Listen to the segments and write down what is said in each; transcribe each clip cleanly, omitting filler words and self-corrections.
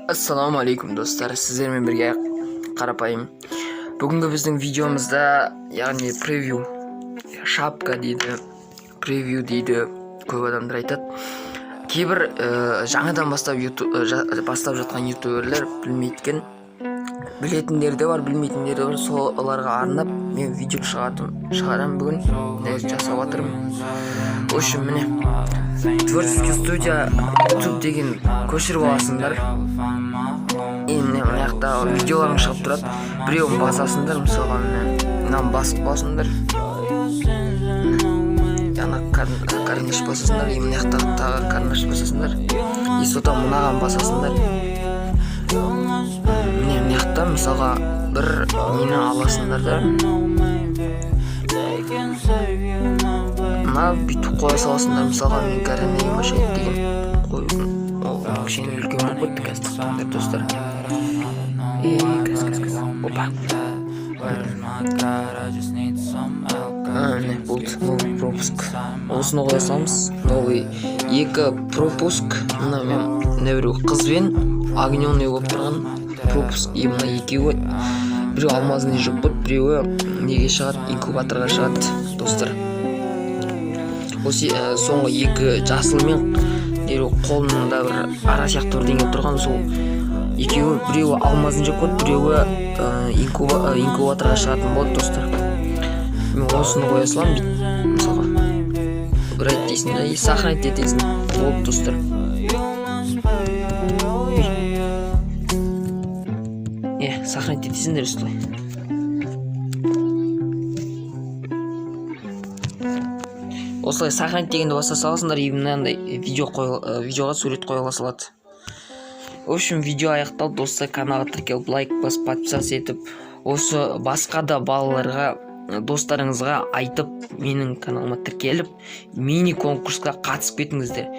Assalomu alaykum dostlar, sizlerмен birге қарапайым. Бүгінгі біздің видеомызда, яғни превью, шапка дейді, превью дейді, көп адамдар айтады. Кейбір жаңадан бастап жатқан ютуберлер білмейтін, білетіндер де бар, білмейтіндер де бар. Соларға арнап мен видео шығарам бүгін, жасап жатырмын. В общем, міне творческий студия YouTube деген көшіріп аласыңдар. Мына жақта видеоларың шығып тұрады. Біреуін басасыңдар, мысалға мынаны басып қаласыңдар. Яна карандаш басасыңдар, мына жақта тағы карандаш басасыңдар. И содан мынаған басасыңдар. Мына жақта мысалға бір нені аласыңдар да. Мына бүйтіп қоя саласыңдар, мысалға мен Гарри Машет деген қойдым. Ол кішкене үлкен болып кетті, қазір тоқтаңдар достар. Опа. Болды, новый пропуск. Осыны қоя саламыз. Новый екі пропуск. Мына мен біреу қызбен огненный болып тұрған пропуск. Мына екеуі біреу алмазный жұп болып, біреуі неге шығады, инкубаторға шығады достар. Осы соңғы екі жасылмен қолында бір ара сияқты бірдеңе тұрған, сол екеуі, біреуі алмазын жеп қойды, біреуі инкубаторға шығатын болды достар. Мен осыны қоя салам, мысалға райт дейсің, сохранить етесің болды достар. Сохранить етесіңдер осылай. Осылай сохранить дегенді баса саласыңдар, мынандай видеоға сурет қоя салады. В общем, видео аяқталды достар. Каналға тіркеліп, лайк басып, подписаться етіп, осы басқа да балаларға, достарыңызға айтып, менің каналыма тіркеліп, мини конкурсқа қатысып кетіңіздер.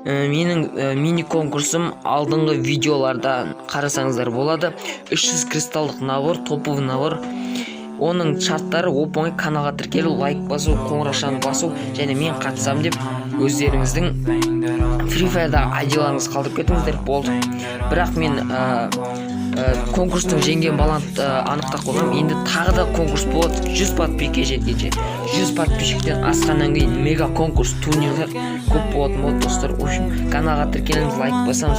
Менің мини конкурсым алдыңғы видеоларда қарасаңыздар болады. 300 кристалдық набор, топовый набор. Оның шарттары оп-оңай: каналға тіркелу, лайк басу, қоңырашаны басу, және мен қатысам деп өздеріңіздің Free Fire'дағы айдиларыңызды қалдырып кетіңіздер, болды. Бірақ мен конкурстың жеңген баланды анықтап қойғам. Енді тағы да конкурс болады, 100 подписчикке жеткенше. 100 подписчиктен асқаннан кейін мега конкурс, турнирлер көп болатын болды достар. В общем, каналға тіркеліңіз, лайк басамыз,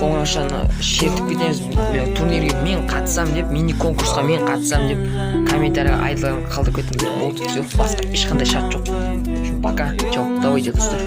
қоңырашаны шертіп кетеміз. Турнирге мен қатысам деп, мини конкурсқа мен қатысам деп комментарияға айдыларын қалдырып кетіңіздер, болды. Басқа ешқандай шарт жоқ. Пока, чао, давайте достар.